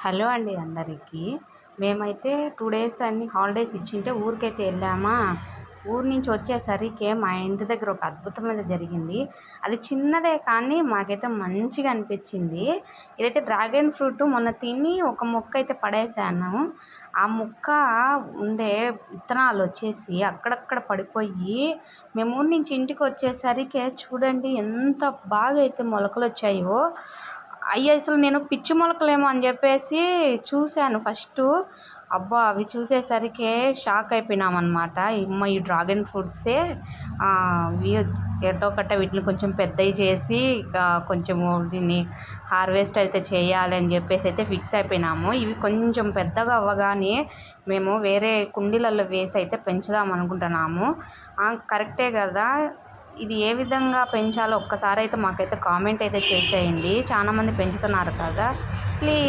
Hello అండి అందరికీ. మేమైతే 2 డేస్ అన్ని హాలిడేస్ ఇచ్చింటే ఊరికైతే వెళ్ళామా. ఊరు నుంచి వచ్చేసరికి మా ఇంటి దగ్గర ఒక అద్భుతమైనది జరిగింది. అది చిన్నదే కానీ మాకైతే మంచిగా అనిపించింది. ఇదైతే డ్రాగన్ ఫ్రూట్ మొన్న తిని ఒక మొక్క అయితే పడేసాను. ఆ మొక్క ఉండే విత్తనాలు వచ్చేసి అక్కడక్కడ పడిపోయి మేము ఊరి నుంచి ఇంటికి వచ్చేసరికి చూడండి ఎంత బాగా అయితే మొలకలు వచ్చాయో. అసలు నేను పిచ్చి మొలకలేమో అని చెప్పేసి చూశాను ఫస్టు. అబ్బా! అవి చూసేసరికి షాక్ అయిపోయినామన్నమాట. ఈ డ్రాగన్ ఫ్రూట్సే ఇవి ఎటో కట్ట వీటిని కొంచెం పెద్దవి చేసి కొంచెము దీన్ని హార్వెస్ట్ అయితే చేయాలి అని చెప్పేసి అయితే ఫిక్స్ అయిపోయినాము. ఇవి కొంచెం పెద్దగా అవ్వగానే మేము వేరే కుండీలలో వేసి అయితే పెంచుదాం అనుకుంటున్నాము. కరెక్టే కదా. ఇది ఏ విధంగా పెంచాలో ఒక్కసారి అయితే మాకైతే కామెంట్ అయితే చేసేయండి. చాలా మంది పెంచుతున్నారు కదా. ప్లీజ్.